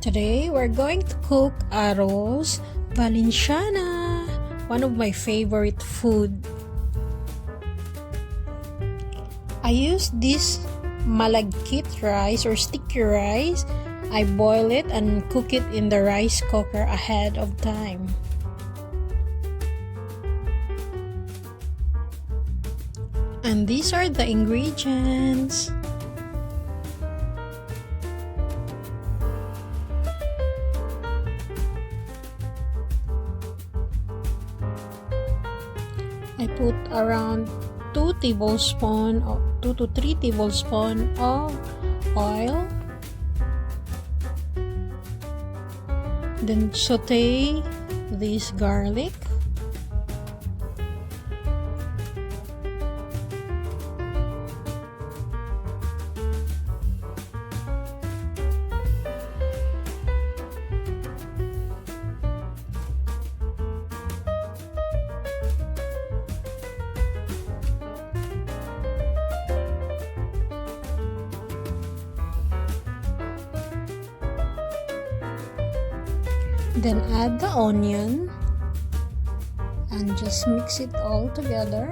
Today we're going to cook Arozz Valenciana, one of my favorite food. I use this malagkit rice or sticky rice. I boil it and cook it in the rice cooker ahead of time. And these are the ingredients. I put around 2 to 3 tablespoons of oil. Then saute this garlic. Then add the onion and just mix it all together.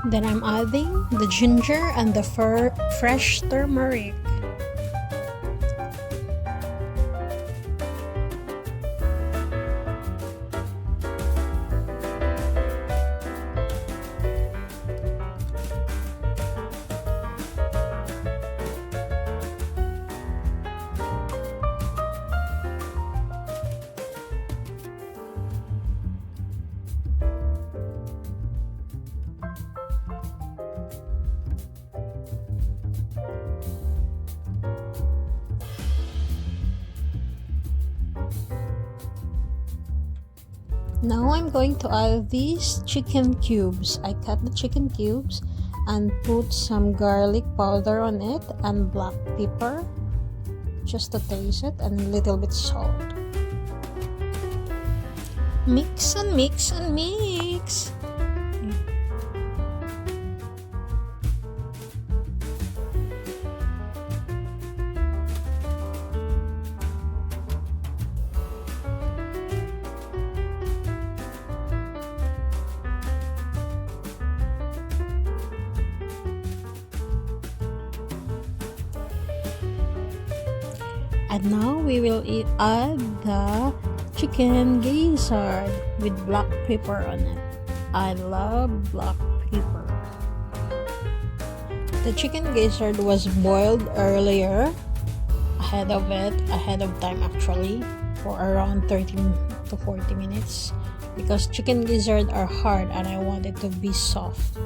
Then I'm adding the ginger and the fresh turmeric. Now I'm going to add these chicken cubes. I cut the chicken cubes and put some garlic powder on it and black pepper just to taste it and a little bit salt. Mix and mix and mix. And now we will add the chicken gizzard with black pepper on it. I love black pepper. The chicken gizzard was boiled earlier, ahead of time actually, for around 30 to 40 minutes because chicken gizzard are hard and I want it to be soft.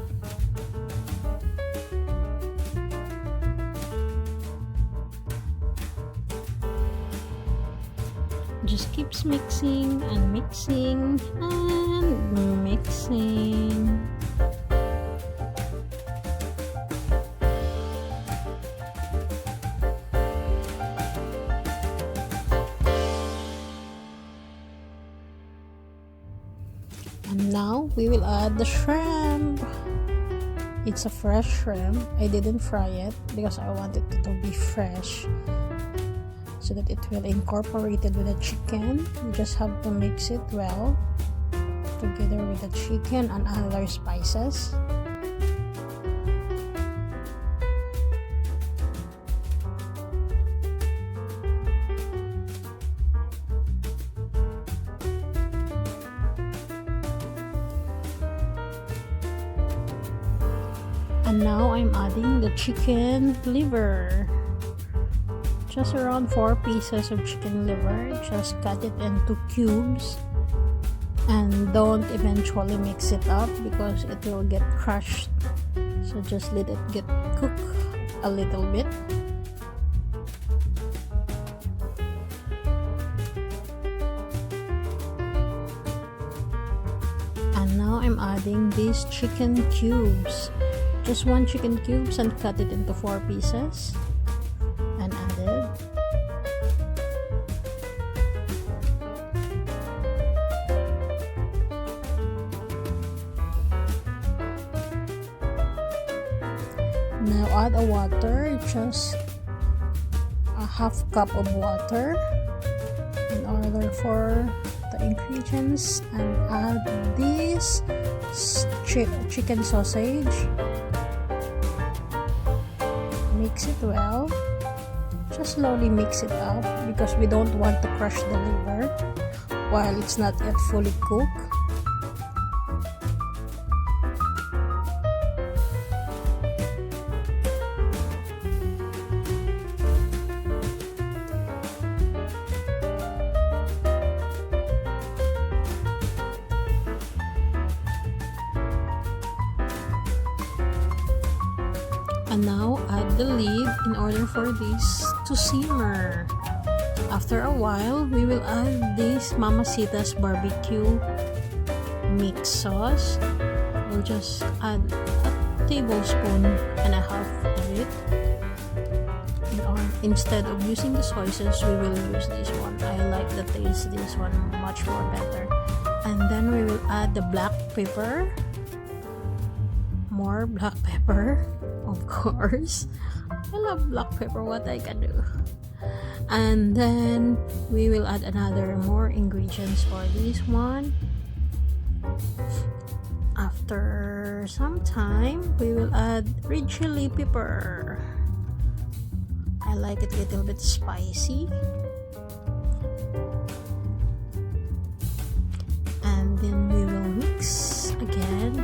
Just keeps mixing and mixing and mixing. And now we will add the shrimp. It's a fresh shrimp. I didn't fry it because I wanted it to be fresh, so that it will incorporate it with the chicken. You just have to mix it well together with the chicken and other spices. And now I'm adding the chicken liver. Just around 4 pieces of chicken liver. Just cut it into cubes And don't eventually mix it up because it will get crushed. So just let it get cooked a little bit. And now I'm adding these chicken cubes. Just 1 chicken cubes and cut it into 4 pieces and added. Now add a water, just a half cup of water in order for the ingredients, and add this chicken sausage. Mix it well. Just slowly mix it up because we don't want to crush the liver while it's not yet fully cooked. And now add the lid in order for this to simmer. After a while, we will add this Mamacita's barbecue mix sauce. We'll just add a tablespoon and a half of it. Instead of using the soy sauce, we will use this one. I like the taste this one much more better. And then we will add the black pepper. More black pepper. Of course, I love black pepper, what I can do. And then we will add another more ingredients for this one. After some time, we will add red chili pepper. I like it a little bit spicy. And then we will mix again,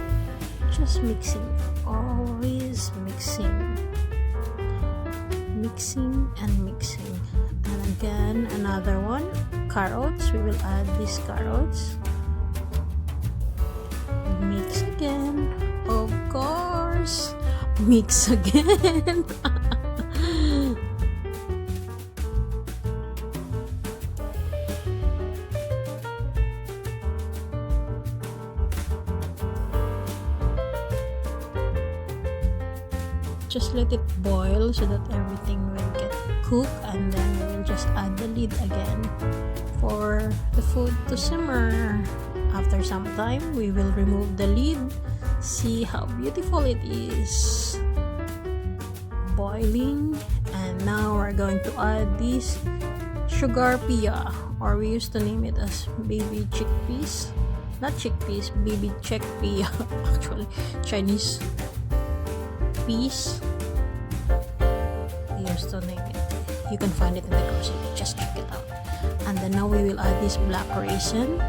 just mixing. Always mixing and mixing. And again, another one, carrots. We will add these carrots. Mix again, of course. Mix again. Just let it boil so that everything will get cooked, and then we will just add the lid again for the food to simmer. After some time, we will remove the lid. See how beautiful it is. Boiling. And now we're going to add this sugar pia, or we used to name it as baby chickpeas. Not chickpeas, baby chickpea. Actually, Chinese peas. I used to name it. You can find it in the grocery. Just check it out. And then now we will add this black raisin.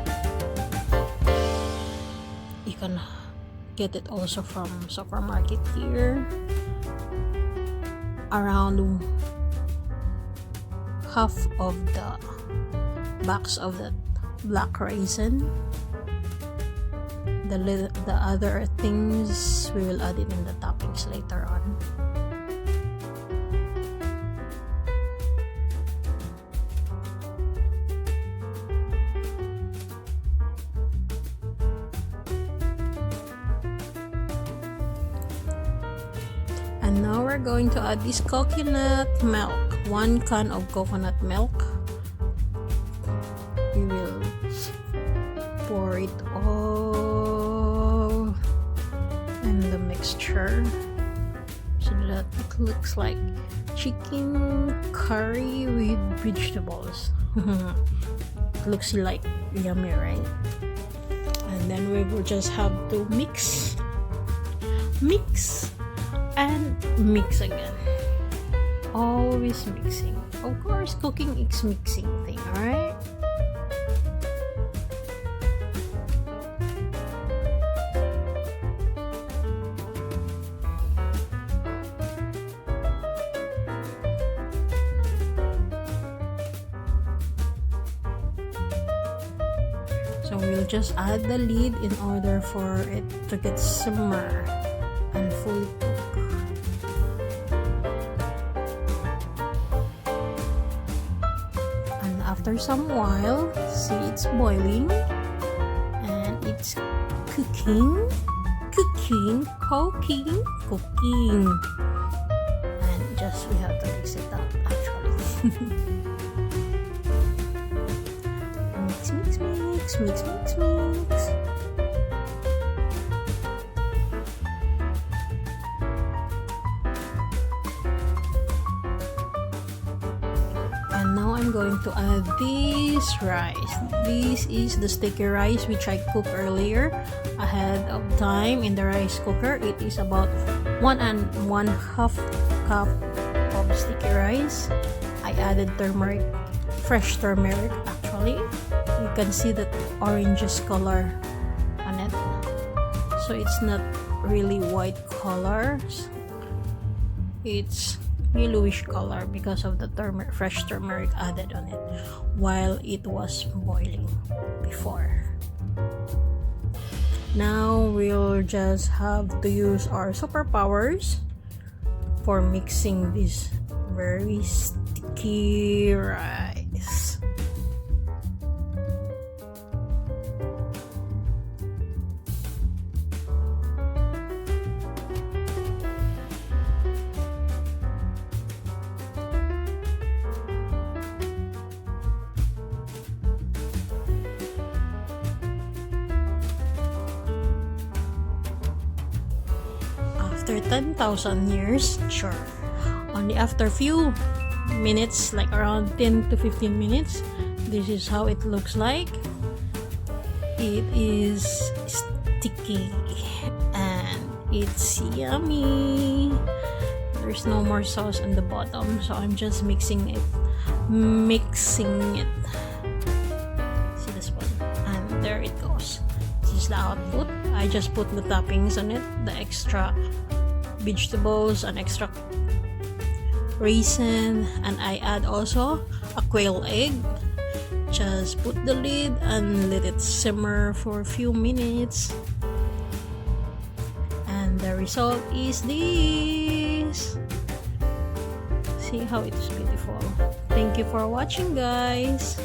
You can get it also from supermarket here. Around half of the box of that black raisin. The other things we will add it in the toppings later on. And now we're going to add this coconut milk. 1 can of coconut milk. We will pour it all in the mixture so that it looks like chicken curry with vegetables. It looks like yummy, right? And then we will just have to mix and mix again. Always mixing. Of course, cooking is mixing thing, alright? So we'll just add the lid in order for it to get simmer and fully cook. And after some while, see it's boiling and it's cooking, and just we have to mix it up actually. mix. And now I'm going to add this rice. This is the sticky rice which I cooked earlier ahead of time in the rice cooker. It is about 1 1/2 cup of sticky rice. I added turmeric, fresh turmeric actually. You can see that oranges color on it, so it's not really white colors, it's yellowish color because of the fresh turmeric added on it while it was boiling before. Now we'll just have to use our superpowers for mixing this very sticky rice. After 10,000 years, sure, only after few minutes, like around 10 to 15 minutes, this is how it looks like. It is sticky and it's yummy. There's no more sauce on the bottom, so I'm just mixing it. See this one, and there it goes. This is the output. I just put the toppings on it, the extra vegetables and extra raisin, and I add also a quail egg. Just put the lid and let it simmer for a few minutes, and the result is this. See how it's beautiful. Thank you for watching, guys.